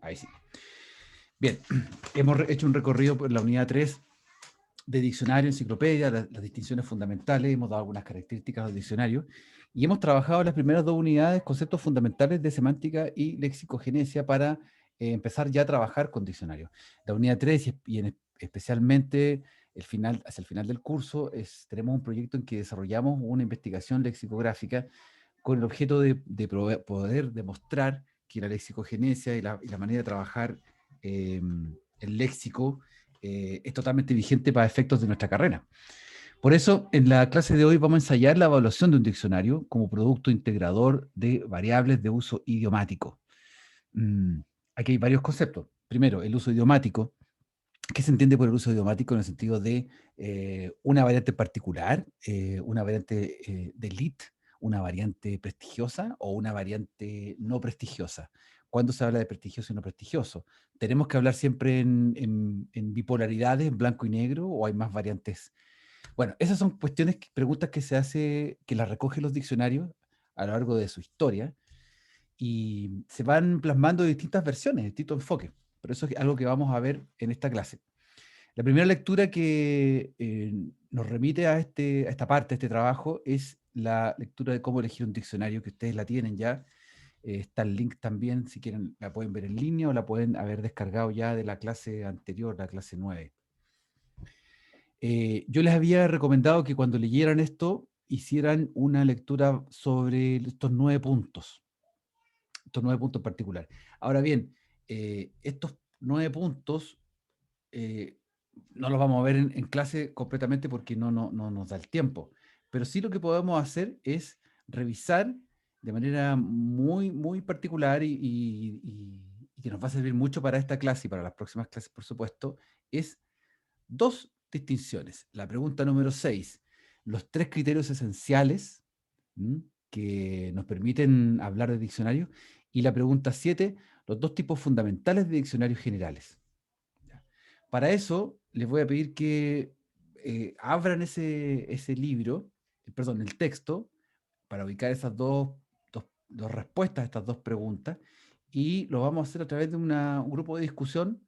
Ahí sí. Bien, hemos hecho un recorrido por la unidad 3 de diccionario, enciclopedia, las distinciones fundamentales, hemos dado algunas características del diccionario y hemos trabajado en las primeras dos unidades conceptos fundamentales de semántica y lexicogenesia para empezar ya a trabajar con diccionario. La unidad 3 especialmente hacia el final del curso tenemos un proyecto en que desarrollamos una investigación lexicográfica con el objeto de poder demostrar que la lexicogenesia y la manera de trabajar el léxico es totalmente vigente para efectos de nuestra carrera. Por eso, en la clase de hoy vamos a ensayar la evaluación de un diccionario como producto integrador de variables de uso idiomático. Aquí hay varios conceptos. Primero, el uso idiomático. ¿Qué se entiende por el uso idiomático en el sentido de una variante particular, una variante de elite, una variante prestigiosa o una variante no prestigiosa? ¿Cuándo se habla de prestigioso y no prestigioso? ¿Tenemos que hablar siempre en bipolaridades, en blanco y negro, o hay más variantes? Bueno, esas son preguntas que se hace, que las recogen los diccionarios a lo largo de su historia y se van plasmando distintas versiones, distintos enfoques. Pero eso es algo que vamos a ver en esta clase. La primera lectura que nos remite a esta parte, a este trabajo, es la lectura de cómo elegir un diccionario, que ustedes la tienen ya. Está el link también, si quieren, la pueden ver en línea o la pueden haber descargado ya de la clase anterior, la clase 9. Yo les había recomendado que cuando leyeran esto, hicieran una lectura sobre estos 9 puntos. Estos 9 puntos en particular. Ahora bien, estos 9 puntos no los vamos a ver en clase completamente porque no nos da el tiempo. Pero sí lo que podemos hacer es revisar de manera muy particular y que nos va a servir mucho para esta clase y para las próximas clases, por supuesto, es dos distinciones. La pregunta número 6, los 3 criterios esenciales que nos permiten hablar de diccionario. Y la pregunta 7, los 2 tipos fundamentales de diccionarios generales. Para eso, les voy a pedir que abran ese libro, perdón, el texto, para ubicar esas dos respuestas a estas dos preguntas, y lo vamos a hacer a través de un grupo de discusión.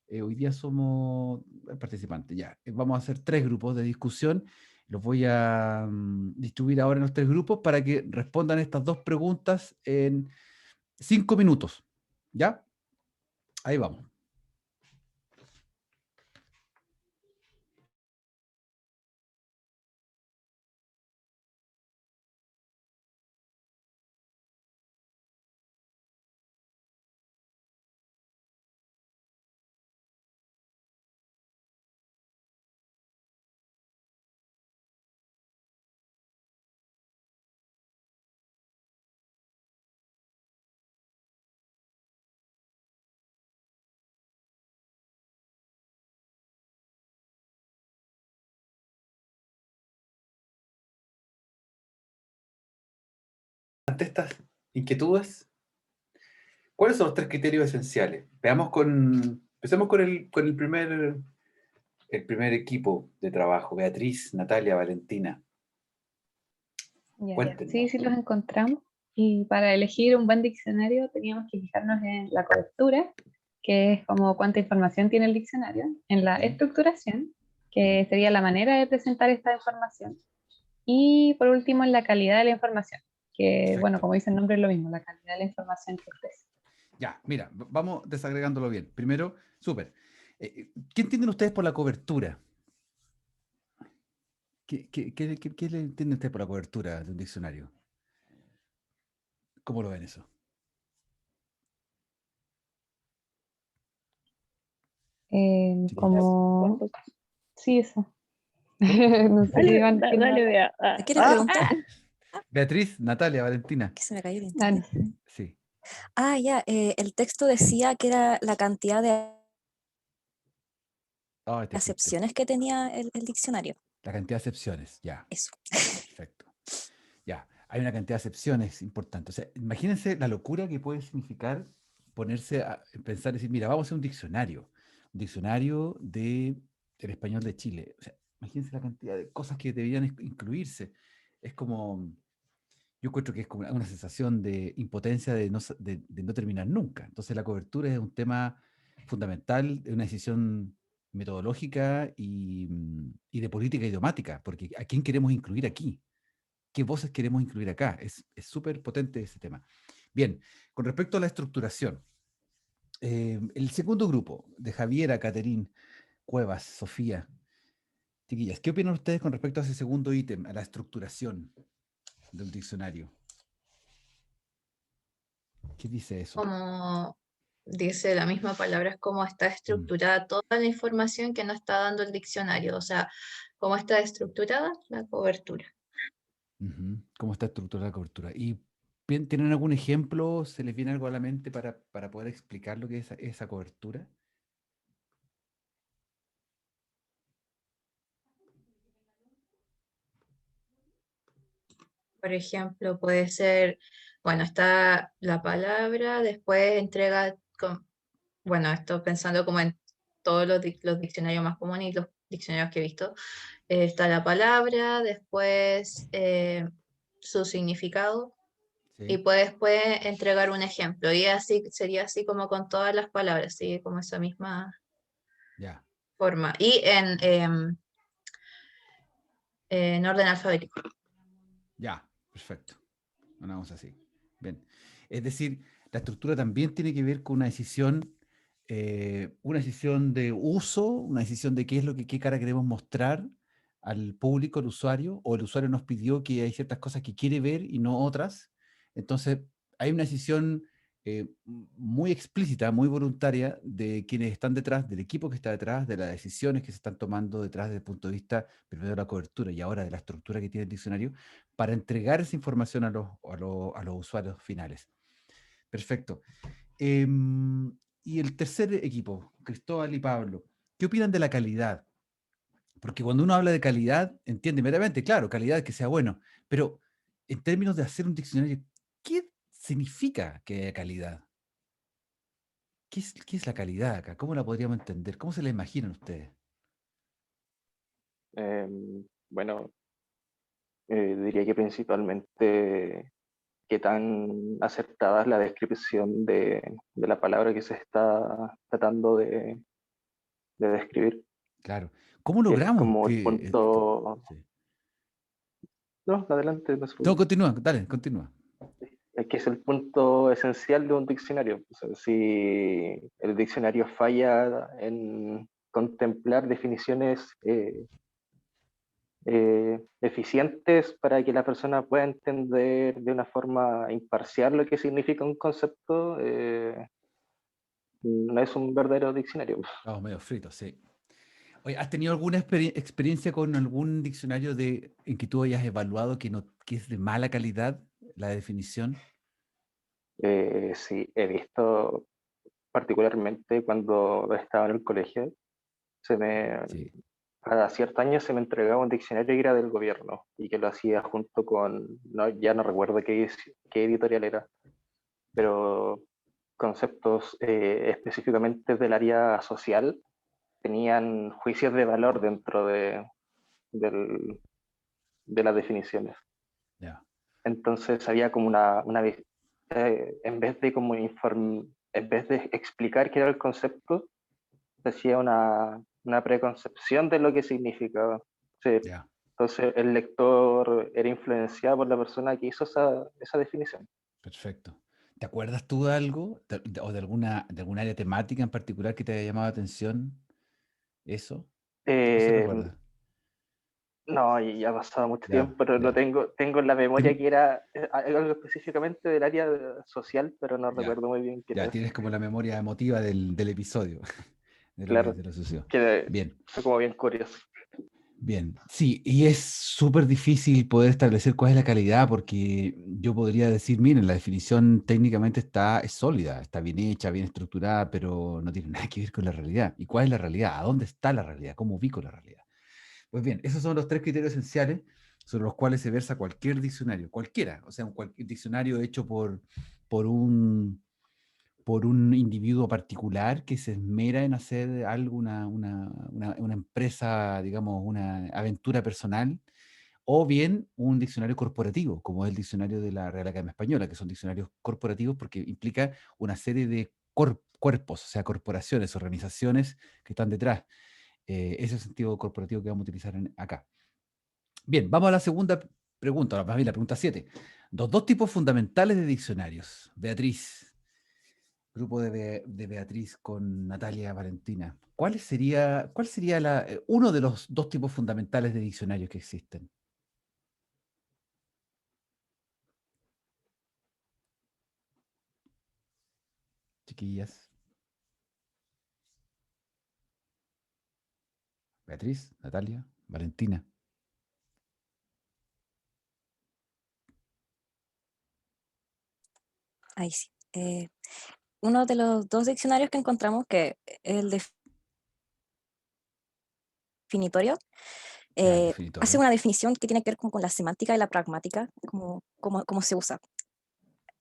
Hoy día somos participantes, ya. Vamos a hacer 3 grupos de discusión. Los voy a distribuir ahora en los 3 grupos para que respondan estas dos preguntas en 5 minutos. ¿Ya? Ahí vamos. Ante estas inquietudes, ¿cuáles son los 3 criterios esenciales? Empecemos con el primer equipo de trabajo, Beatriz, Natalia, Valentina. Ya. Cuéntenos. Sí, sí los encontramos. Y para elegir un buen diccionario teníamos que fijarnos en la cobertura, que es como cuánta información tiene el diccionario, en la estructuración, que sería la manera de presentar esta información, y por último en la calidad de la información, que Perfecto. bueno, como dice el nombre es lo mismo, la calidad de la información que ofrece. Ya, mira, vamos desagregándolo bien. Primero, súper. ¿Qué entienden ustedes por la cobertura? ¿Qué le entienden ustedes por la cobertura de un diccionario? ¿Cómo lo ven eso? Chiquillas. Como... Sí, eso. ¿Sí? No sé qué iban a Dale, vea. ¿Quieres preguntar? Beatriz, Natalia, Valentina. Que se me cayó el Ah, no internet. sé. Sí. Ah, ya, el texto decía que era la cantidad de Ah, te fuiste. acepciones que tenía el diccionario. La cantidad de acepciones, ya. Eso. Perfecto. Ya, hay una cantidad de acepciones importante. O sea, imagínense la locura que puede significar ponerse a pensar y decir, mira, vamos a hacer un diccionario del español de Chile. O sea, imagínense la cantidad de cosas que deberían incluirse. Es como, yo encuentro que es como una sensación de impotencia de no terminar nunca. Entonces la cobertura es un tema fundamental, es una decisión metodológica y de política idiomática, porque ¿a quién queremos incluir aquí? ¿Qué voces queremos incluir acá? Es súper potente ese tema. Bien, con respecto a la estructuración, el segundo grupo, de Javiera, Caterín, Cuevas, Sofía, chiquillas, ¿qué opinan ustedes con respecto a ese segundo ítem, a la estructuración del diccionario? ¿Qué dice eso? Como dice la misma palabra, es como está Mm, estructurada toda la información que nos está dando el diccionario, o sea, cómo está estructurada la cobertura. ujú. ¿Cómo está estructurada la cobertura? ¿Y tienen algún ejemplo? ¿Se les viene algo a la mente para poder explicar lo que es esa cobertura? Por ejemplo, puede ser, bueno, está la palabra, después entrega, bueno, estoy pensando como en todos los diccionarios más comunes y los diccionarios que he visto. Está la palabra, después su significado y Sí, puede después entregar un ejemplo. Y así sería así como con todas las palabras, sigue como esa misma ya, forma. Y en orden alfabético. ya, perfecto. Una cosa así. Bien. Es decir, la estructura también tiene que ver con una decisión de uso, una decisión de qué es lo que, qué cara queremos mostrar al público, al usuario, o el usuario nos pidió que hay ciertas cosas que quiere ver y no otras. Entonces, hay una decisión muy explícita, muy voluntaria de quienes están detrás, del equipo que está detrás, de las decisiones que se están tomando detrás desde el punto de vista, primero de la cobertura y ahora de la estructura que tiene el diccionario, para entregar esa información a los usuarios finales. Perfecto. Y el tercer equipo, Cristóbal y Pablo, ¿qué opinan de la calidad? Porque cuando uno habla de calidad, entiende inmediatamente, claro, calidad que sea bueno, pero en términos de hacer un diccionario, ¿qué significa que haya calidad? ¿Qué es la calidad acá? ¿Cómo la podríamos entender? ¿Cómo se la imaginan ustedes? Bueno, diría que principalmente qué tan acertada es la descripción de la palabra que se está tratando de describir, Claro. ¿Cómo que es logramos como el que... punto... sí. No, adelante, no se No, preocupe. continúa, dale, continúa. Es que es el punto esencial de un diccionario. O sea, si el diccionario falla en contemplar definiciones eficientes para que la persona pueda entender de una forma imparcial lo que significa un concepto, no es un verdadero diccionario. Estamos medio fritos, sí. Oye, ¿has tenido alguna experiencia con algún diccionario en que tú hayas evaluado que es de mala calidad la definición? Sí, he visto particularmente cuando estaba en el colegio, se me, Sí, cada cierto año se me entregaba un diccionario que era del gobierno y que lo hacía junto con, no, ya no recuerdo qué editorial era, pero conceptos específicamente del área social tenían juicios de valor dentro del- de las definiciones. ya, Entonces había como en vez de como en vez de explicar qué era el concepto, se hacía una preconcepción de lo que significaba. Sí, ya. entonces el lector era influenciado por la persona que hizo esa definición. Perfecto. ¿Te acuerdas tú de algo o de algún área temática en particular que te haya llamado la atención? ¿Eso? ¿Qué cosa Eh, recuerdas? no, y ya ha pasado mucho Ya, tiempo, pero ya. tengo en la memoria Ten- que era algo específicamente del área social, pero no ya, recuerdo muy bien qué ya. era. Tienes como la memoria emotiva del episodio, Claro, de lo sucedió. que Bien. fue como bien curioso. Bien, sí, y es súper difícil poder establecer cuál es la calidad porque yo podría decir, miren, la definición técnicamente es sólida, está bien hecha, bien estructurada, pero no tiene nada que ver con la realidad. ¿Y cuál es la realidad? ¿A dónde está la realidad? ¿Cómo ubico la realidad? Pues bien, esos son los tres criterios esenciales sobre los cuales se versa cualquier diccionario, cualquiera, o sea, cualquier diccionario hecho por por un individuo particular que se esmera en hacer algo, una empresa, digamos, una aventura personal, o bien un diccionario corporativo, como es el diccionario de la Real Academia Española, que son diccionarios corporativos porque implica una serie de cuerpos, o sea, corporaciones, organizaciones que están detrás. Ese es el sentido corporativo que vamos a utilizar acá. Bien, vamos a la segunda pregunta, ahora más bien la pregunta 7. Los dos tipos fundamentales de diccionarios. Beatriz, grupo de Beatriz con Natalia Valentina. ¿Cuál sería uno de los dos tipos fundamentales de diccionarios que existen? Chiquillas. Beatriz, Natalia, Valentina. Ahí sí. Uno de los dos diccionarios que encontramos, que es el definitorio, Ya, el hace definitorio. una definición que tiene que ver con la semántica y la pragmática, cómo se usa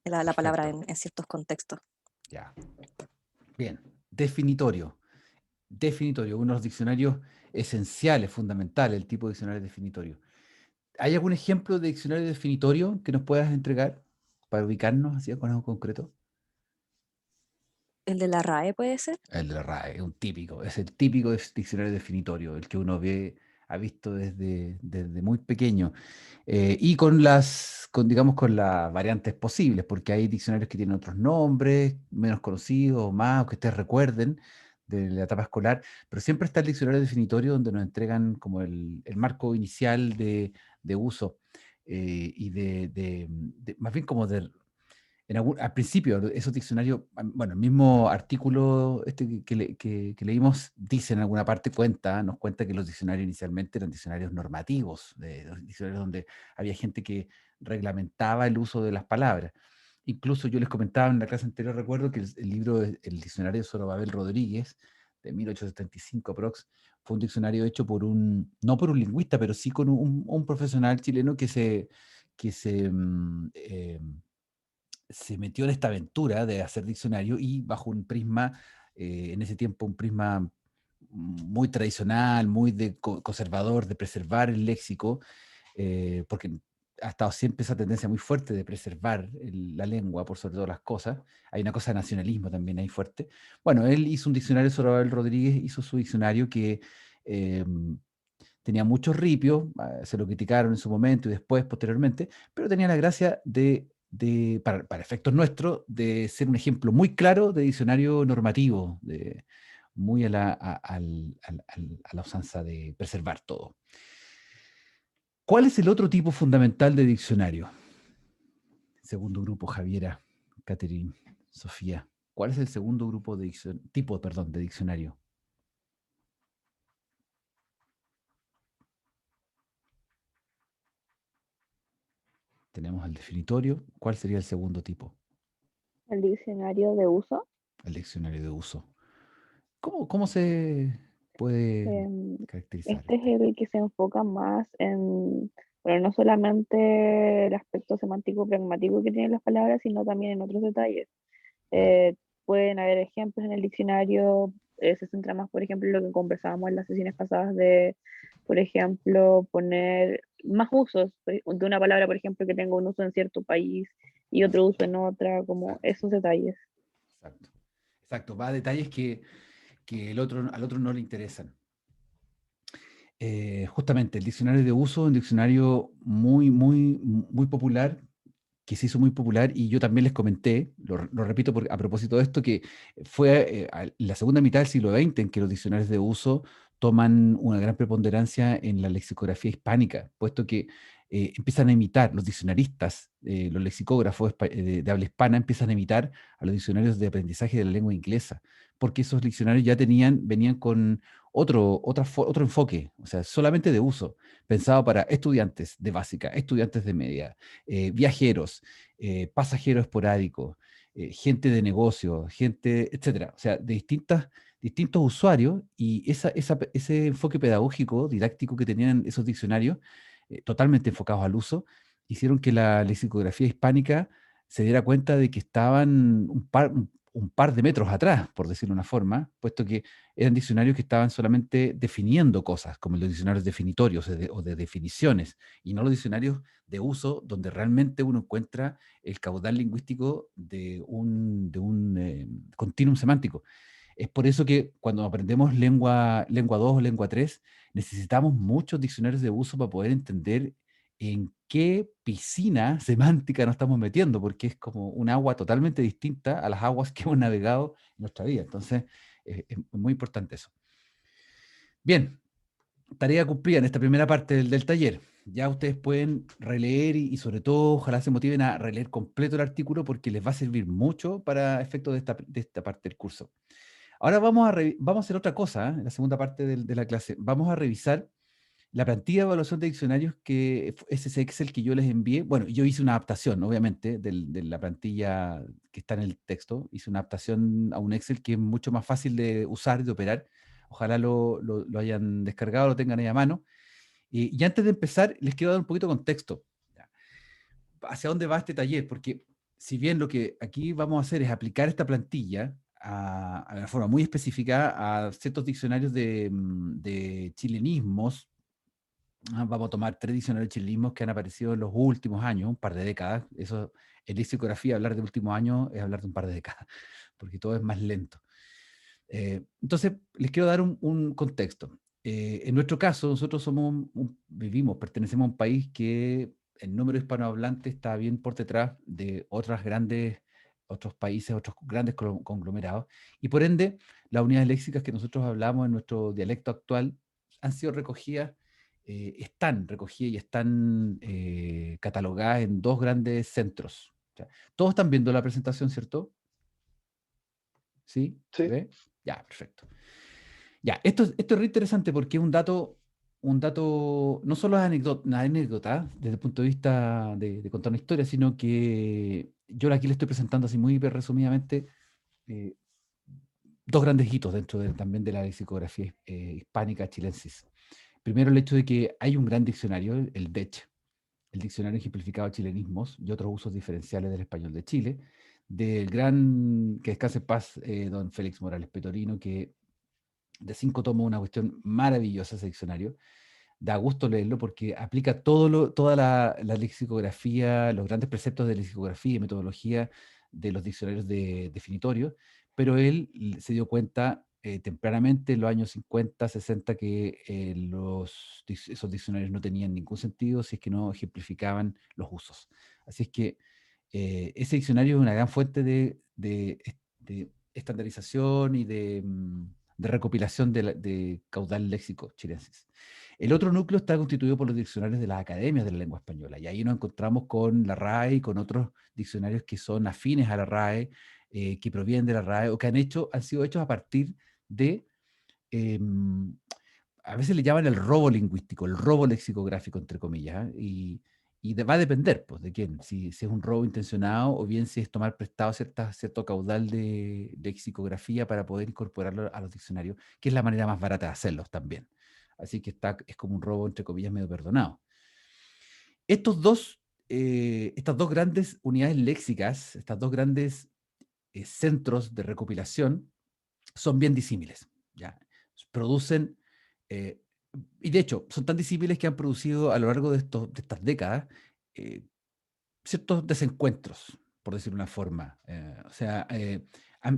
la palabra Perfecto. en ciertos contextos. Ya. Bien. Definitorio. Definitorio, uno de los diccionarios esenciales, fundamentales, el tipo de diccionario definitorio. ¿Hay algún ejemplo de diccionario definitorio que nos puedas entregar para ubicarnos así con algo concreto? ¿El de la RAE puede ser? El de la RAE, es un típico, es el típico diccionario definitorio, el que uno ha visto desde muy pequeño. Y digamos, con las variantes posibles, porque hay diccionarios que tienen otros nombres, menos conocidos o más, o que ustedes recuerden de la etapa escolar, pero siempre está el diccionario definitorio donde nos entregan como el marco inicial de uso y más bien como al principio, esos diccionarios, bueno, el mismo artículo que leímos dice en alguna parte, nos cuenta que los diccionarios inicialmente eran diccionarios normativos, los diccionarios donde había gente que reglamentaba el uso de las palabras. Incluso yo les comentaba en la clase anterior, recuerdo que el libro, el diccionario de Zorobabel Rodríguez, de 1875 aprox, fue un diccionario hecho no por un lingüista, pero sí con un profesional chileno se metió en esta aventura de hacer diccionario y bajo un prisma, en ese tiempo un prisma muy tradicional, muy conservador, de preservar el léxico, porque ha estado siempre esa tendencia muy fuerte de preservar la lengua por sobre todas las cosas. Hay una cosa de nacionalismo también ahí fuerte. Bueno, él hizo un diccionario, Zorobabel Rodríguez hizo su diccionario que tenía muchos ripios, se lo criticaron en su momento y después, posteriormente, pero tenía la gracia para efectos nuestros, de ser un ejemplo muy claro de diccionario normativo, muy a la usanza de preservar todo. ¿Cuál es el otro tipo fundamental de diccionario? Segundo grupo, Javiera, Catherine, Sofía. ¿Cuál es el segundo grupo de de diccionario? Tenemos el definitorio. ¿Cuál sería el segundo tipo? El diccionario de uso. El diccionario de uso. ¿Cómo se puede em, caracterizar Este es el que se enfoca más en, bueno, no solamente el aspecto semántico pragmático que tienen las palabras, sino también en otros detalles. Ya. Pueden haber ejemplos en el diccionario, se centra más, por ejemplo, en lo que conversábamos en las sesiones pasadas de, por ejemplo, poner más usos de una palabra, por ejemplo, que tenga un uso en cierto país y otro uso en otra, como Exacto, esos detalles. exacto. Exacto, va a detalles que al otro no le interesan. Justamente, el diccionario de uso es un diccionario muy popular, que se hizo muy popular, y yo también les comenté, lo repito a propósito de esto, que fue la segunda mitad del siglo XX en que los diccionarios de uso toman una gran preponderancia en la lexicografía hispánica, puesto que empiezan a imitar, los diccionaristas, los lexicógrafos de habla hispana empiezan a imitar a los diccionarios de aprendizaje de la lengua inglesa, porque esos diccionarios ya venían con otro enfoque, o sea, solamente de uso, pensado para estudiantes de básica, estudiantes de media, viajeros, pasajeros esporádicos, gente de negocio, gente, etcétera. O sea, de distintos usuarios, y ese enfoque pedagógico, didáctico que tenían esos diccionarios, totalmente enfocados al uso, hicieron que la lexicografía hispánica se diera cuenta de que estaban un par de metros atrás, por decirlo de una forma, puesto que eran diccionarios que estaban solamente definiendo cosas, como los diccionarios definitorios o de definiciones, y no los diccionarios de uso donde realmente uno encuentra el caudal lingüístico de un continuum semántico. Es por eso que cuando aprendemos lengua 2 o lengua 3, necesitamos muchos diccionarios de uso para poder entender en qué piscina semántica nos estamos metiendo, porque es como un agua totalmente distinta a las aguas que hemos navegado en nuestra vida. Entonces, es muy importante eso. Bien, tarea cumplida en esta primera parte del taller. Ya ustedes pueden releer y sobre todo ojalá se motiven a releer completo el artículo porque les va a servir mucho para efectos de esta parte del curso. Ahora vamos a hacer otra cosa, en la segunda parte de la clase. Vamos a revisar la plantilla de evaluación de diccionarios que es ese Excel que yo les envié. Bueno, yo hice una adaptación, obviamente, de la plantilla que está en el texto. Hice una adaptación a un Excel que es mucho más fácil de usar y de operar. Ojalá lo hayan descargado, lo tengan ahí a mano. Y antes de empezar, les quiero dar un poquito de contexto. ¿Hacia dónde va este taller? Porque si bien lo que aquí vamos a hacer es aplicar esta plantilla a una forma muy específica a ciertos diccionarios de chilenismos. Vamos a tomar 3 diccionarios de chilenismos que han aparecido en los últimos años, un par de décadas. Eso, en lexicografía, hablar de últimos años es hablar de un par de décadas, porque todo es más lento. Entonces, les quiero dar un contexto. En nuestro caso, nosotros pertenecemos a un país que el número hispanohablante está bien por detrás de otros países, otros grandes conglomerados, y por ende, las unidades léxicas que nosotros hablamos en nuestro dialecto actual han sido recogidas, están recogidas y están catalogadas en 2 grandes centros. O sea, todos están viendo la presentación, ¿cierto? ¿Sí? ¿Se Sí. ve? Ya, perfecto. Ya, esto es re interesante porque es un dato, no solo es anécdota desde el punto de vista de contar una historia, sino que yo aquí le estoy presentando así muy resumidamente 2 grandes hitos dentro también de la lexicografía hispánica chilensis. Primero, el hecho de que hay un gran diccionario, el DECH, el Diccionario Ejemplificado de Chilenismos y otros usos diferenciales del español de Chile, del gran, que descanse en paz, don Félix Morales Petorino, que de 5 tomos una cuestión maravillosa ese diccionario. Da gusto leerlo porque aplica toda la lexicografía, los grandes preceptos de lexicografía y metodología de los diccionarios definitorios, pero él se dio cuenta tempranamente en los años 50, 60 que esos diccionarios no tenían ningún sentido si es que no ejemplificaban los usos. Así es que ese diccionario es una gran fuente de estandarización y de recopilación de caudal léxico chilensis. El otro núcleo está constituido por los diccionarios de las academias de la lengua española, y ahí nos encontramos con la RAE y con otros diccionarios que son afines a la RAE, que provienen de la RAE o que han sido hechos a partir de, a veces le llaman el robo lingüístico, el robo lexicográfico, entre comillas, va a depender pues, de quién, si es un robo intencionado o bien si es tomar prestado cierto caudal de lexicografía para poder incorporarlo a los diccionarios, que es la manera más barata de hacerlos también. Así que es como un robo, entre comillas, medio perdonado. Estas dos grandes unidades léxicas, estos 2 grandes centros de recopilación, son bien disímiles. ¿Ya? Producen, y de hecho, son tan disímiles que han producido a lo largo de estas décadas ciertos desencuentros, por decir una forma. O sea,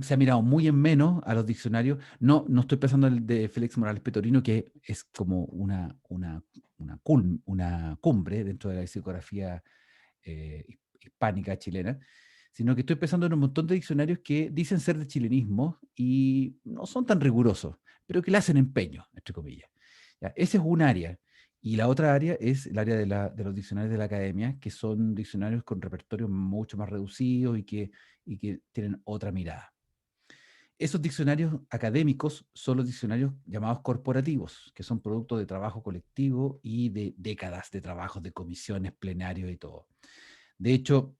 se ha mirado muy en menos a los diccionarios. No estoy pensando en el de Félix Morales Petorino, que es como una cumbre dentro de la lexicografía hispánica chilena, sino que estoy pensando en un montón de diccionarios que dicen ser de chilenismo y no son tan rigurosos, pero que le hacen empeño, entre comillas. ¿Ya? Ese es un área. Y la otra área es el área de los diccionarios de la academia, que son diccionarios con repertorios mucho más reducidos y que tienen otra mirada. Esos diccionarios académicos son los diccionarios llamados corporativos, que son producto de trabajo colectivo y de décadas de trabajos, de comisiones, plenarios y todo. De hecho,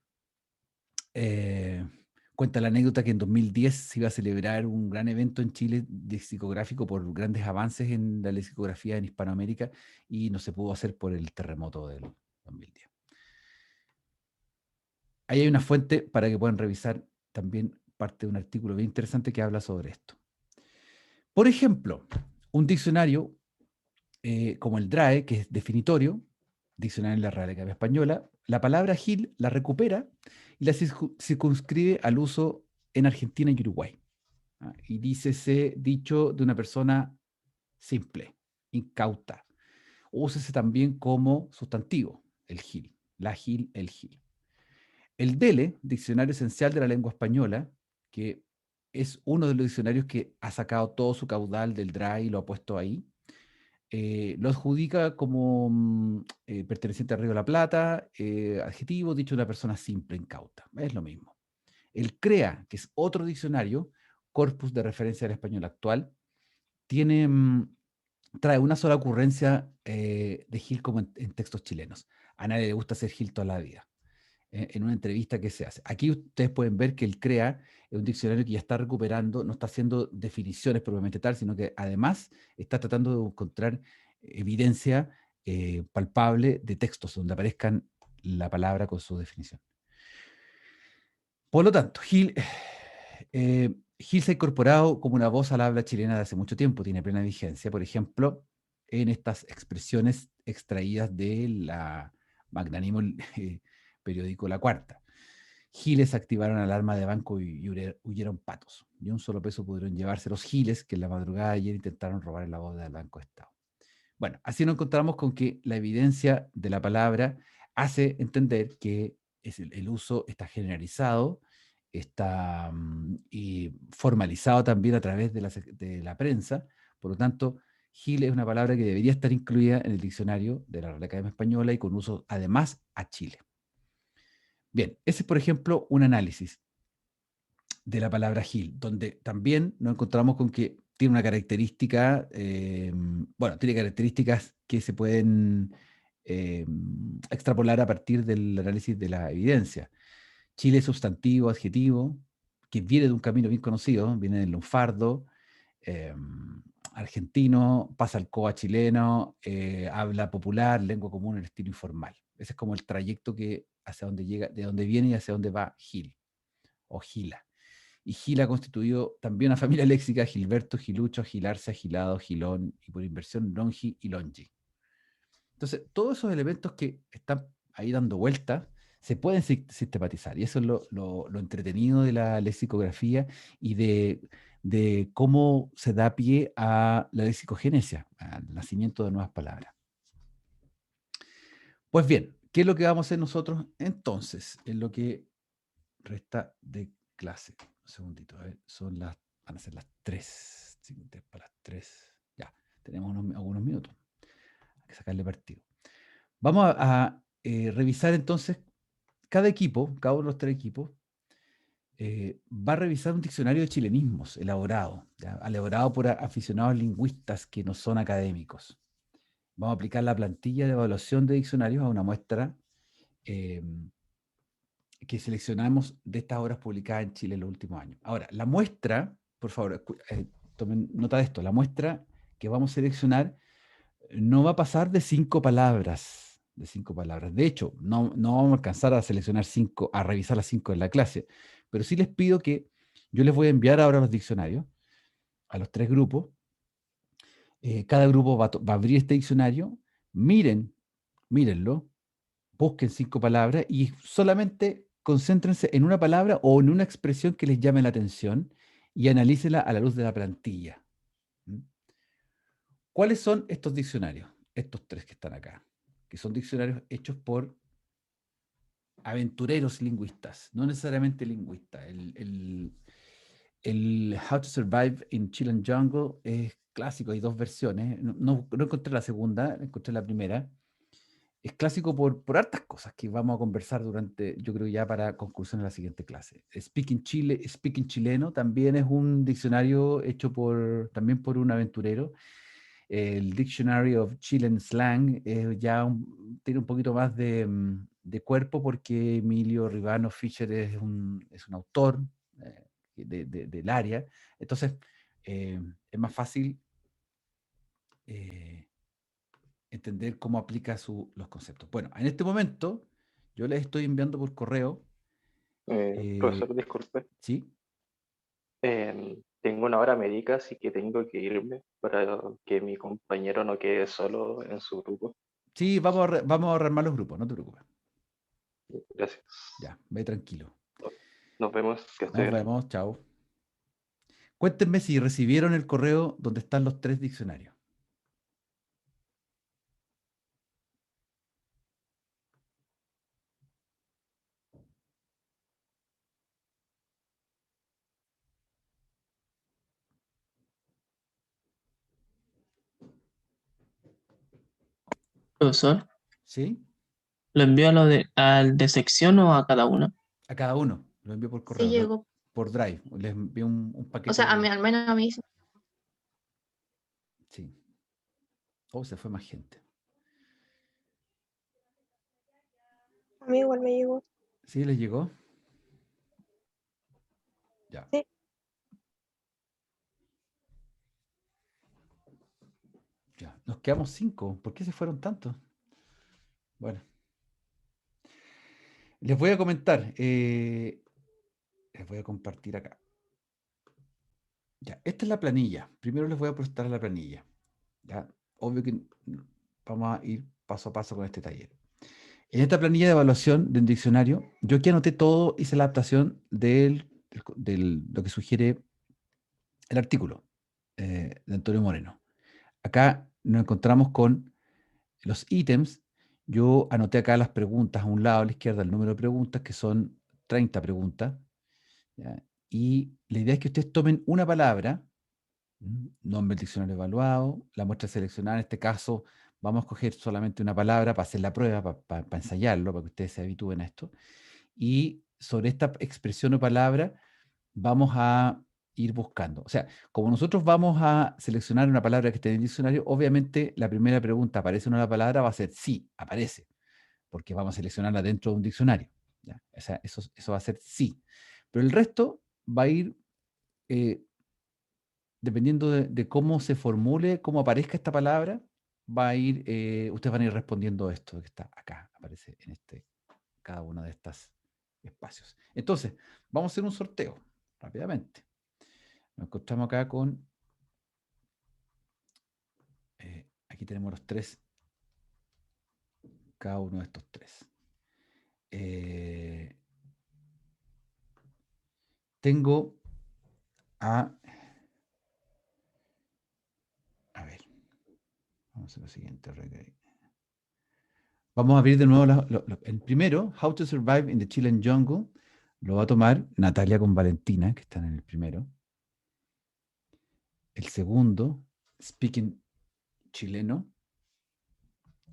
cuenta la anécdota que en 2010 se iba a celebrar un gran evento en Chile lexicográfico por grandes avances en la lexicografía en Hispanoamérica y no se pudo hacer por el terremoto del 2010. Ahí hay una fuente para que puedan revisar también parte de un artículo bien interesante que habla sobre esto. Por ejemplo, un diccionario como el DRAE, que es definitorio, diccionario en la Real Academia Española, la palabra gil la recupera y la circunscribe al uso en Argentina y Uruguay. Y dícese dicho de una persona simple, incauta. Úsese también como sustantivo, el gil, la gil, el gil. El DELE, Diccionario Esencial de la Lengua Española, que es uno de los diccionarios que ha sacado todo su caudal del DRAE y lo ha puesto ahí, lo adjudica como perteneciente al Río de la Plata, adjetivo, dicho de una persona simple, incauta. Es lo mismo. El CREA, que es otro diccionario, Corpus de Referencia del Español Actual, trae una sola ocurrencia de Gil como en textos chilenos. A nadie le gusta ser Gil toda la vida. En una entrevista que se hace. Aquí ustedes pueden ver que el CREA es un diccionario que ya está recuperando, no está haciendo definiciones propiamente tal, sino que además está tratando de encontrar evidencia palpable de textos donde aparezcan la palabra con su definición. Por lo tanto, Gil se ha incorporado como una voz al habla chilena de hace mucho tiempo, tiene plena vigencia, por ejemplo, en estas expresiones extraídas de la magnánimo periódico La Cuarta. Giles activaron alarma de banco y huyeron patos. Ni un solo peso pudieron llevarse los giles que en la madrugada de ayer intentaron robar la voz del Banco de Estado. Bueno, así nos encontramos con que la evidencia de la palabra hace entender que el uso está generalizado, está y formalizado también a través de la prensa. Por lo tanto, Gil es una palabra que debería estar incluida en el diccionario de la Real Academia Española y con uso además a Chile. Bien, ese es, por ejemplo, un análisis de la palabra Gil, donde también nos encontramos con que tiene una característica, tiene características que se pueden extrapolar a partir del análisis de la evidencia. Chile es sustantivo, adjetivo, que viene de un camino bien conocido, viene del lunfardo, argentino, pasa al coa chileno, habla popular, lengua común, el estilo informal. Ese es como el trayecto que hacia donde llega, de donde viene y hacia dónde va Gil o Gila. Y Gil ha constituido también una familia léxica: Gilberto, Gilucho, Gilarza, Gilado, Gilón, y por inversión Longi y Longi. Entonces, todos esos elementos que están ahí dando vueltas se pueden sistematizar, y eso es lo entretenido de la lexicografía y de cómo se da pie a la lexicogénesis, al nacimiento de nuevas palabras. Pues bien, ¿qué es lo que vamos a hacer nosotros entonces en lo que resta de clase? Un segundito, a ver, van a ser las 3, 3 para las 3. Ya, tenemos algunos minutos. Hay que sacarle partido. Vamos a revisar entonces, cada uno de los 3 equipos, va a revisar un diccionario de chilenismos elaborado por aficionados lingüistas que no son académicos. Vamos a aplicar la plantilla de evaluación de diccionarios a una muestra que seleccionamos de estas obras publicadas en Chile en los últimos años. Ahora, la muestra, por favor, tomen nota de esto, la muestra que vamos a seleccionar no va a pasar de 5 palabras. De hecho, no vamos a alcanzar a seleccionar 5, a revisar las 5 en la clase, pero sí les pido que yo les voy a enviar ahora los diccionarios a los 3 grupos. Cada grupo va a abrir este diccionario, mírenlo, busquen 5 palabras y solamente concéntrense en una palabra o en una expresión que les llame la atención y analícenla a la luz de la plantilla. ¿Cuáles son estos diccionarios? Estos 3 que están acá, que son diccionarios hechos por aventureros lingüistas, no necesariamente lingüistas. El How to Survive in Chilean Jungle es clásico, hay 2 versiones. No encontré la segunda, encontré la primera. Es clásico por hartas cosas que vamos a conversar durante, yo creo ya para conclusión de la siguiente clase. Speaking Chileno también es un diccionario hecho también por un aventurero. El Dictionary of Chilean Slang tiene un poquito más de cuerpo porque Emilio Ribano Fischer es un autor del área. Entonces, es más fácil entender cómo aplica los conceptos. Bueno, en este momento yo les estoy enviando por correo. Profesor, disculpe. ¿Sí? Tengo una hora médica, así que tengo que irme para que mi compañero no quede solo en su grupo. Sí, vamos a armar los grupos, no te preocupes. Gracias. Ya, ve tranquilo. Nos vemos. Que esté Nos bien. vemos, chao. Cuéntenme si recibieron el correo donde están los 3 diccionarios. Profesor, ¿Sí? ¿lo envío al de sección o a cada uno? A cada uno. Lo envío por Sí correo, llegó. por Drive. Les envío un O paquete sea, de... al menos a mí Sí. Oh, se fue más gente. A mí igual me llegó. ¿Sí les llegó? Ya. Sí. Ya. Nos quedamos 5. ¿Por qué se fueron tantos? Bueno. Les voy a comentar. Les voy a compartir acá. Ya, esta es la planilla. Primero les voy a prestar la planilla. Ya, obvio que vamos a ir paso a paso con este taller. En esta planilla de evaluación del diccionario, yo aquí anoté todo, hice la adaptación de lo que sugiere el artículo de Antonio Moreno. Acá nos encontramos con los ítems. Yo anoté acá las preguntas a un lado, a la izquierda, el número de preguntas, que son 30 preguntas. ¿Ya? Y la idea es que ustedes tomen una palabra, nombre del diccionario evaluado, la muestra seleccionada. En este caso, vamos a escoger solamente una palabra para hacer la prueba, para ensayarlo, para que ustedes se habitúen a esto. Y sobre esta expresión o palabra, vamos a ir buscando. O sea, como nosotros vamos a seleccionar una palabra que esté en el diccionario, obviamente la primera pregunta, ¿aparece una palabra? Va a ser sí, aparece, porque vamos a seleccionarla dentro de un diccionario. ¿Ya? O sea, eso va a ser sí. Pero el resto va a ir dependiendo de cómo se formule, cómo aparezca esta palabra, va a ir, ustedes van a ir respondiendo esto que está acá, aparece en cada uno de estos espacios. Entonces, vamos a hacer un sorteo rápidamente. Nos encontramos acá con, aquí tenemos los 3, cada uno de estos 3. Tengo a ver, vamos a hacer lo siguiente. Vamos a abrir de nuevo el primero, How to Survive in the Chilean Jungle. Lo va a tomar Natalia con Valentina, que están en el primero. El segundo, Speaking Chileno,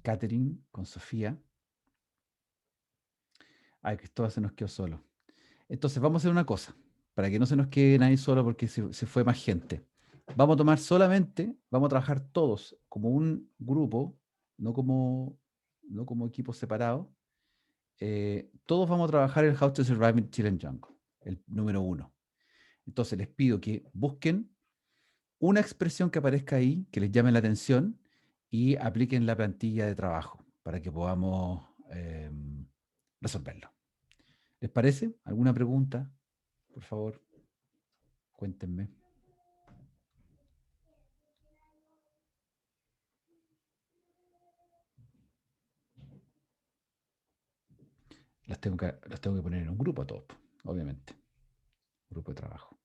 Catherine con Sofía. Ay, que esto se nos quedó solo. Entonces, vamos a hacer una cosa, para que no se nos quede nadie solo porque se fue más gente. Vamos a tomar solamente, vamos a trabajar todos como un grupo, no como equipos separados. Todos vamos a trabajar el How to Survive in Chilean Jungle, el número 1. Entonces, les pido que busquen una expresión que aparezca ahí, que les llame la atención, y apliquen la plantilla de trabajo para que podamos resolverlo. ¿Les parece? ¿Alguna pregunta? Por favor, cuéntenme. Las tengo que poner en un grupo a todos, obviamente. Grupo de trabajo.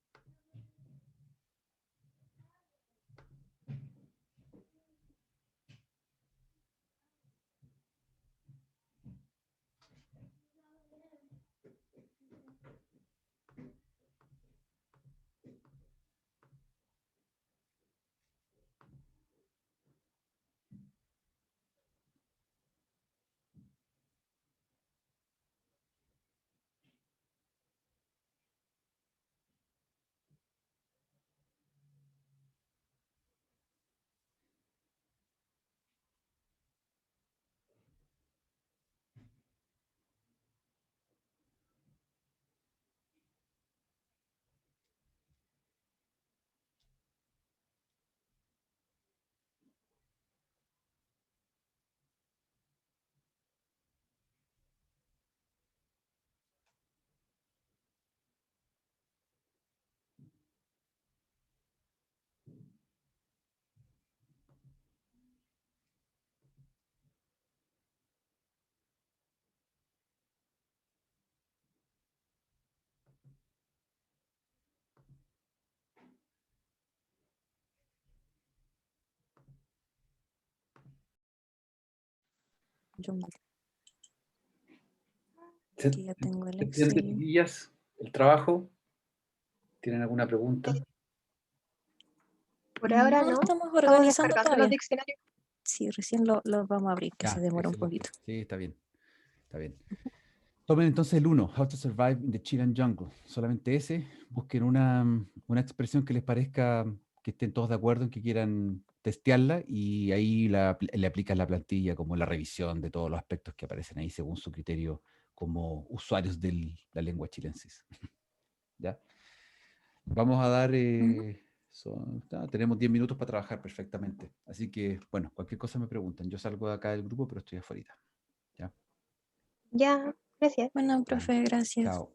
Jungle. ¿Se Aquí ya tengo el entiende, Excel. chiquillas, el trabajo? ¿Tienen alguna pregunta? Por ahora No, no. estamos Estamos organizando descargando todavía. los diccionarios. Sí, recién lo vamos a abrir, que se Ya, demora un excelente. poquito. Sí, está bien. Está bien. Tomen entonces el 1, How to Survive in the Chilean Jungle. Solamente ese. Busquen una expresión que les parezca que estén todos de acuerdo en que quieran testearla y ahí le aplicas la plantilla como la revisión de todos los aspectos que aparecen ahí según su criterio como usuarios de la lengua chilensis. ¿Ya? Vamos a dar... tenemos 10 minutos para trabajar perfectamente. Así que, bueno, cualquier cosa me preguntan. Yo salgo de acá del grupo, pero estoy afuera. ¿Ya? Ya, gracias. Bueno, Vale. profe, gracias. Chao.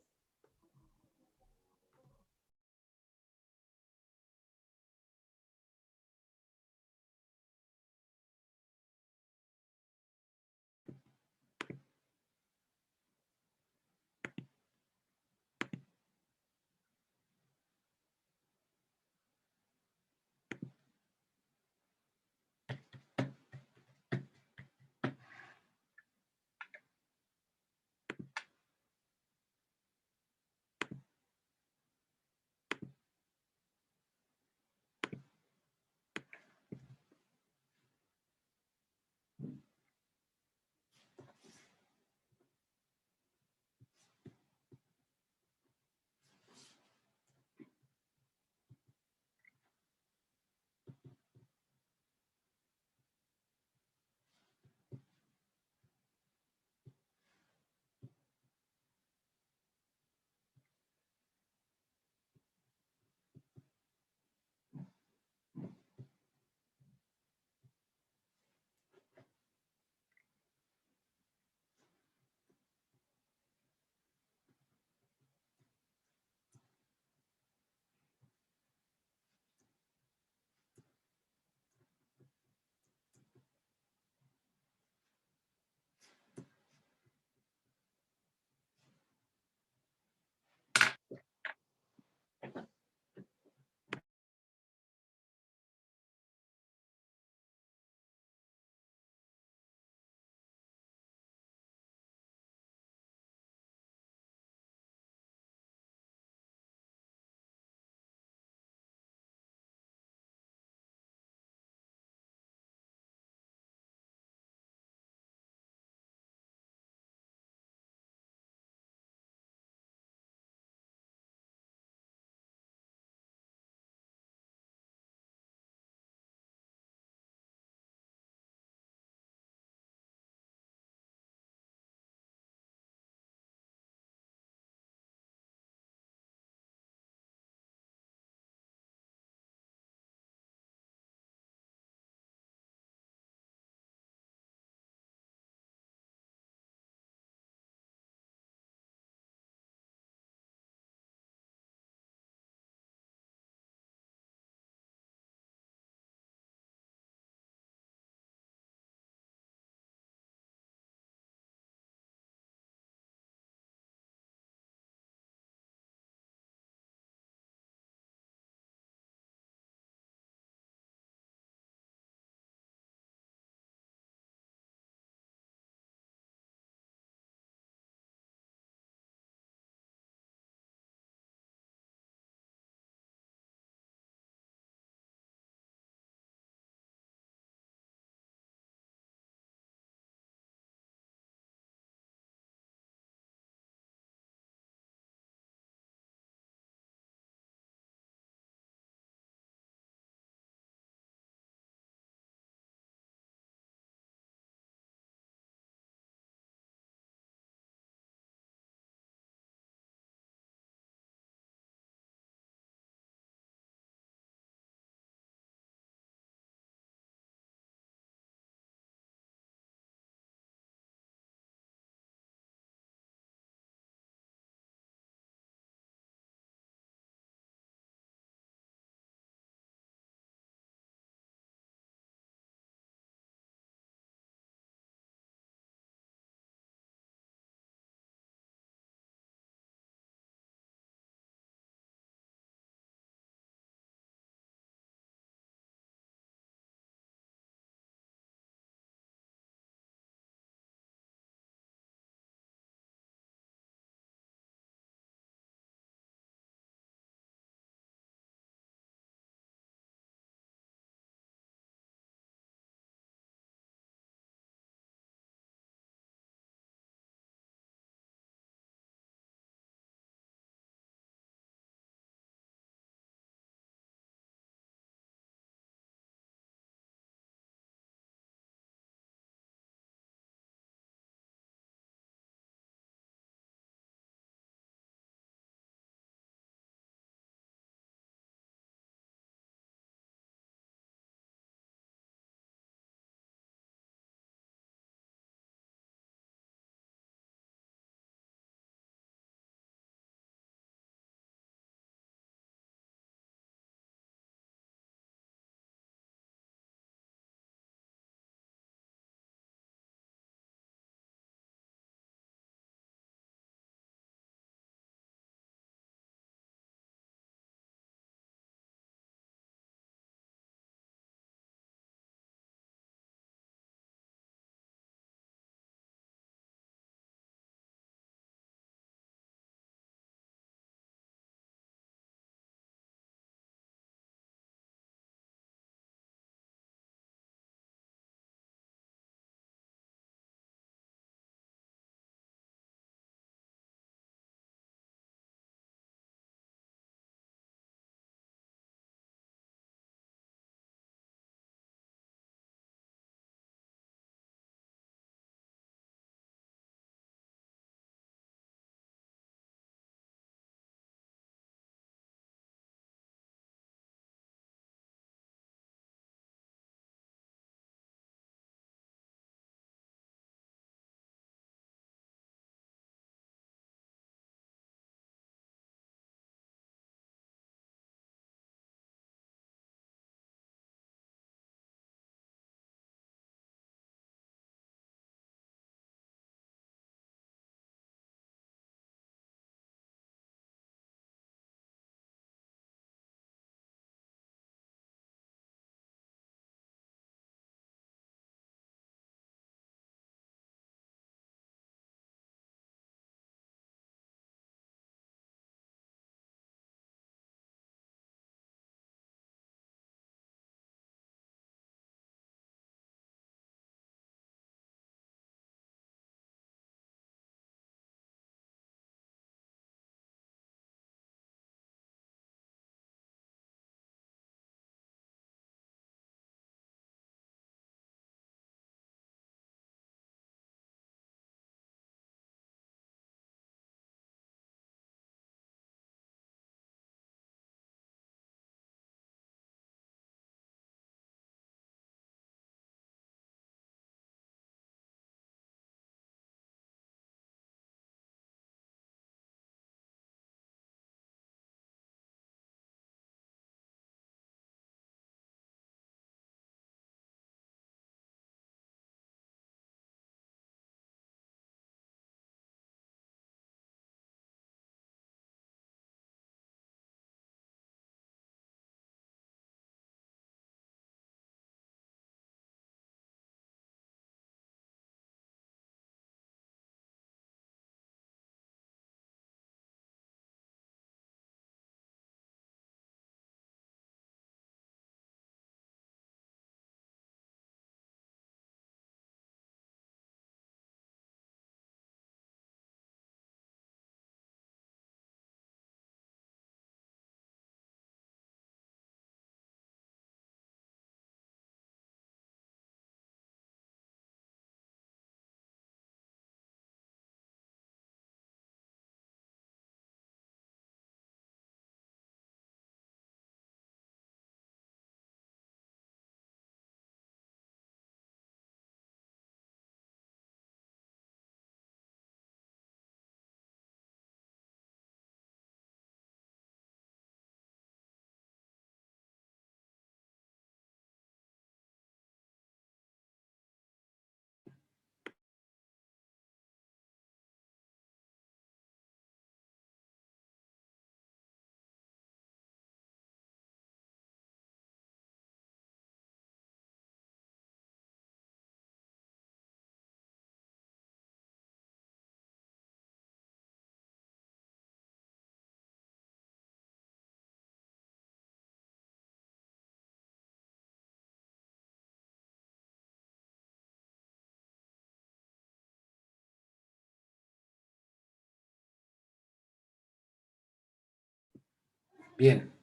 Bien,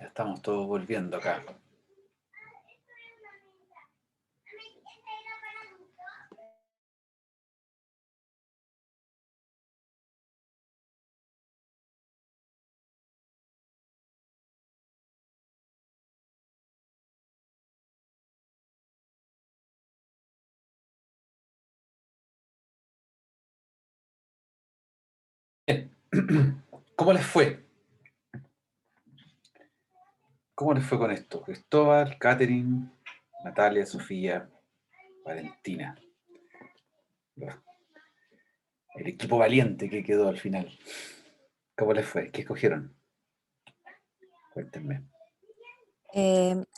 ya estamos todos volviendo acá. Bien. ¿Cómo les fue? ¿Cómo les fue con esto? Cristóbal, Catherine, Natalia, Sofía, Valentina. El equipo valiente que quedó al final. ¿Cómo les fue? ¿Qué escogieron? Cuéntenme.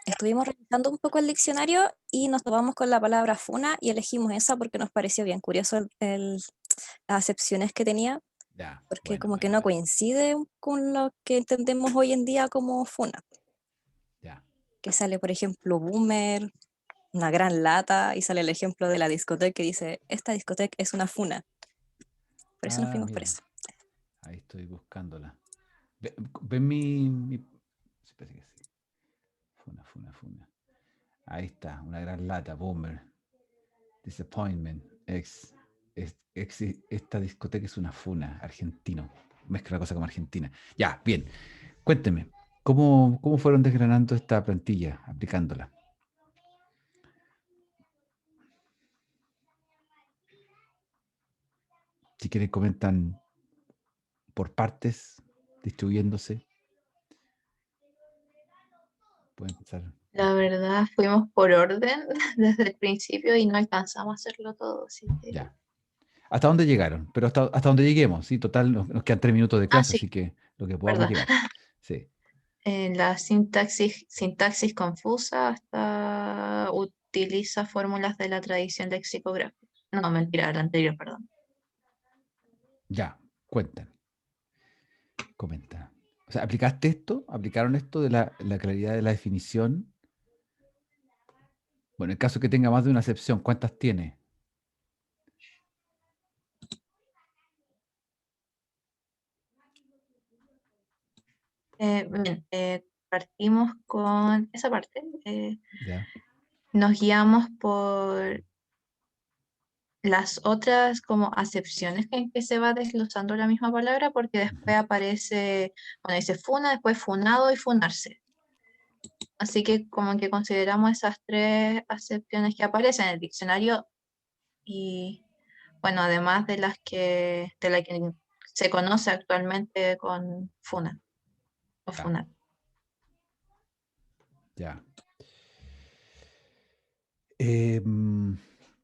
Estuvimos revisando un poco el diccionario y nos topamos con la palabra funa y elegimos esa porque nos pareció bien curioso las acepciones que tenía, Ya, porque bueno, como que bueno, no bueno. coincide con lo que entendemos hoy en día como funa, Ya. que sale, por ejemplo, boomer, una gran lata, y sale el ejemplo de la discoteca que dice, esta discoteca es una funa. Por eso nos Ah, fuimos por mira. eso. Ahí estoy buscándola. ¿Ven mi... Sí, parece que sí. Funa. Ahí está, una gran lata, boomer. Disappointment. Esta discoteca es una funa, argentino. Mezcla una cosa como argentina. Ya, bien. Cuéntenme, ¿cómo fueron desgranando esta plantilla, aplicándola? Si quieren comentan por partes, distribuyéndose. Pueden empezar. La verdad, fuimos por orden desde el principio y no alcanzamos a hacerlo todo, así que... Ya. ¿Hasta dónde llegaron? Pero hasta donde lleguemos, ¿sí? Total, nos quedan 3 minutos de Ah, clase, sí, así que lo que podamos verdad. llegar. Sí, La sintaxis confusa hasta utiliza fórmulas de la tradición lexicográfica. No, mentira, la anterior, perdón. ya, cuentan, comentan. O sea, ¿aplicaste esto? ¿Aplicaron esto de la claridad de la definición? Bueno, en caso que tenga más de una acepción, ¿cuántas tiene? Bien, partimos con esa parte. Ya, Nos guiamos por las otras como acepciones que se va desglosando la misma palabra, porque después aparece, bueno, dice funa, después funado y funarse. Así que como que consideramos esas tres acepciones que aparecen en el diccionario y bueno, además de la que se conoce actualmente con funa o ya, funar. ya.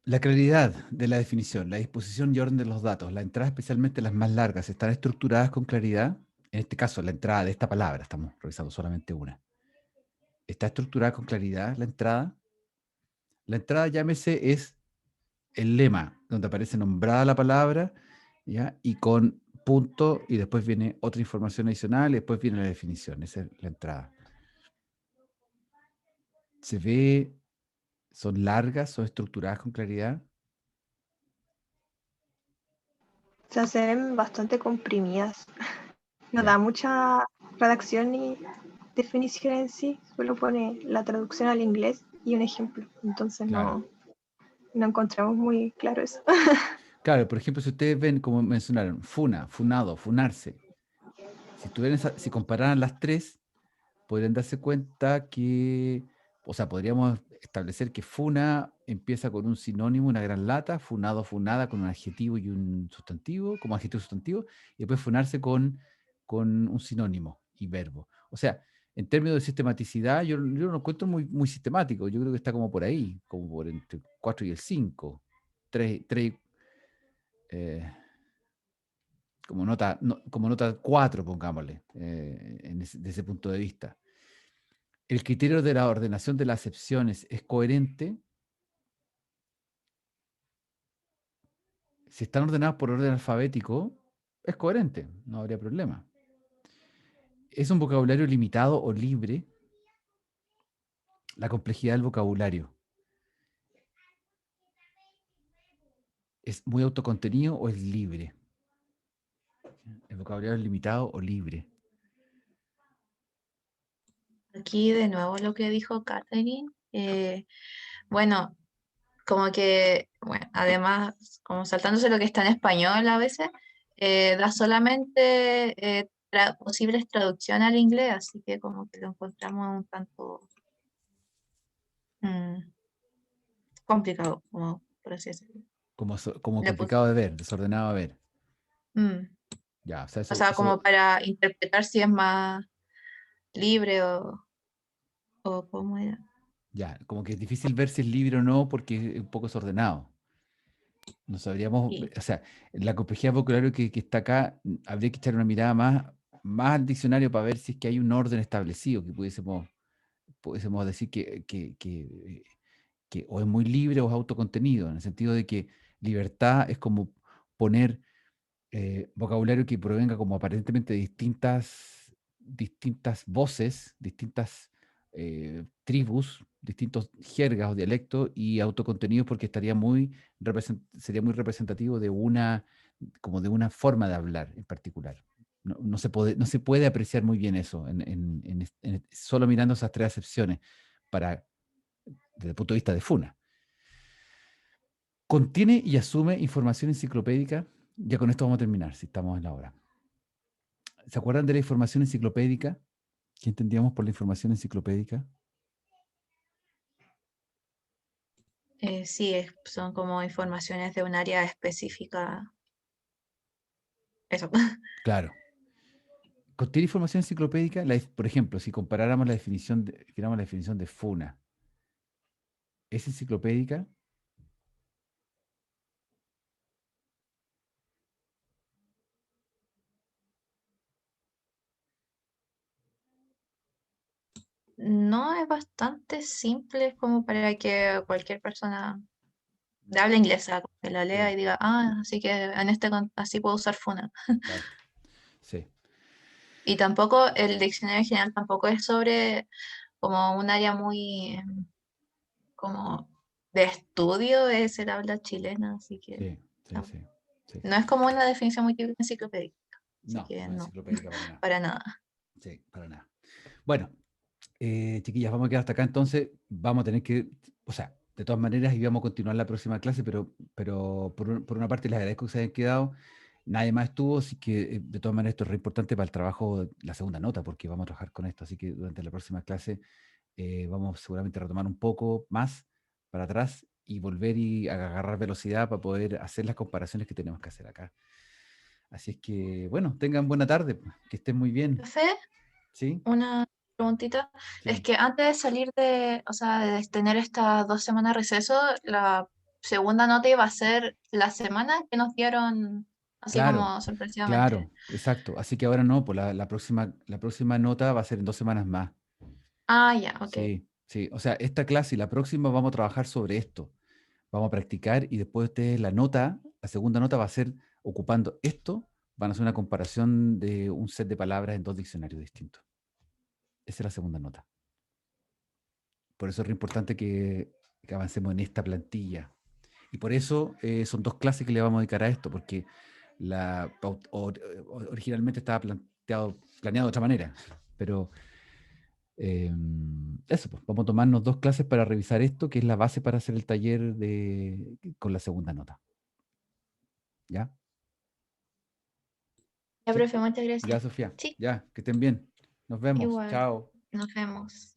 La claridad de la definición, la disposición y orden de los datos, la entrada, especialmente las más largas, ¿están estructuradas con claridad? En este caso, la entrada de esta palabra, estamos revisando solamente una. ¿Está estructurada con claridad la entrada? La entrada, llámese, es el lema, donde aparece nombrada la palabra, ¿ya? Y con punto, y después viene otra información adicional, y después viene la definición. Esa es la entrada. ¿Se ve? ¿Son largas? ¿Son estructuradas con claridad? O sea, se ven bastante comprimidas. No Ya, da mucha redacción ni definición en sí, solo pone la traducción al inglés y un ejemplo. Entonces claro. no encontramos muy claro eso. Claro, por ejemplo, si ustedes ven, como mencionaron, funa, funado, funarse, si compararan las tres, podrían darse cuenta que, o sea, podríamos establecer que funa empieza con un sinónimo, una gran lata, funado, funada, con un adjetivo y un sustantivo, como adjetivo sustantivo, y después funarse con un sinónimo y verbo. O sea, en términos de sistematicidad, yo no lo encuentro muy sistemático, yo creo que está como por ahí, como por entre el 4 y el 5, 3, eh, como nota 4, pongámosle, desde ese punto de vista. El criterio de la ordenación de las acepciones es coherente. Si están ordenadas por orden alfabético, es coherente, no habría problema. Es un vocabulario limitado o libre. La complejidad del vocabulario es muy autocontenido o es libre. El vocabulario es limitado o libre. aquí de nuevo lo que dijo Catherine. Bueno, como que, bueno, además, como saltándose lo que está en español a veces, da solamente posibles traducciones al inglés, así que como que lo encontramos un tanto mm, complicado, como por así decirlo. Como Le puse- complicado de ver, desordenado de ver. mm, Ya, o sea, O sea, como eso, para interpretar si es más libre o cómo era. ya, como que es difícil ver si es libre o no porque es un poco desordenado. No sabríamos, Sí. o sea, la complejidad vocabulario que está acá, habría que echar una mirada más al diccionario para ver si es que hay un orden establecido, que pudiésemos decir que o es muy libre o es autocontenido, en el sentido de que libertad es como poner vocabulario que provenga como aparentemente de distintas voces, distintas tribus, distintos jergas o dialectos y autocontenidos porque sería muy representativo de como de una forma de hablar en particular. No se puede apreciar muy bien eso solo mirando esas tres acepciones desde el punto de vista de Funa. Contiene y asume información enciclopédica. Ya con esto vamos a terminar, si estamos en la hora. ¿Se acuerdan de la información enciclopédica? ¿Qué entendíamos por la información enciclopédica? Sí, son como informaciones de un área específica. Eso. Claro. Contiene información enciclopédica, por ejemplo, si comparáramos viéramos la definición de Funa, ¿es enciclopédica? No, es bastante simple como para que cualquier persona de habla inglesa que la lea Sí, y diga, así que así puedo usar Funa. claro. Sí, Y tampoco el diccionario en general tampoco es sobre como un área muy como de estudio, es el habla chilena, así que sí, sí, no, sí, sí. no es como una definición muy típica enciclopédica, así No, que no es no, enciclopédica para nada. para nada. Sí, para nada. Bueno, chiquillas, vamos a quedar hasta acá entonces. Vamos a tener que, o sea, de todas maneras íbamos a continuar la próxima clase, pero por una parte les agradezco que se hayan quedado. Nadie más estuvo, así que de todas maneras esto es re importante para el trabajo, la segunda nota, porque vamos a trabajar con esto. Así que durante la próxima clase vamos seguramente a retomar un poco más para atrás y volver y a agarrar velocidad para poder hacer las comparaciones que tenemos que hacer acá. Así es que, bueno, tengan buena tarde, pues, que estén muy bien. Profe, ¿Sí? una preguntita, es Sí. que antes de salir o sea, de tener estas 2 semanas de receso, la segunda nota iba a ser la semana que nos dieron así Claro, como sorpresivamente. claro, exacto. Así que ahora no, pues la próxima nota va a ser en 2 semanas más. Ah, ya, ok. Sí, sí. O sea, esta clase y la próxima vamos a trabajar sobre esto. Vamos a practicar y después ustedes la segunda nota va a ser ocupando esto, van a hacer una comparación de un set de palabras en 2 diccionarios distintos. Esa es la segunda nota. Por eso es re importante que avancemos en esta plantilla. Y por eso son 2 clases que le vamos a dedicar a esto, porque originalmente estaba planeado de otra manera. Pero eso, pues, vamos a tomarnos 2 clases para revisar esto, que es la base para hacer el taller con la segunda nota. ¿Ya? Ya, Sí. profe, muchas Ya, gracias. Sofía. Sí, Ya, que estén bien. Nos vemos. igual. Chao. Nos vemos.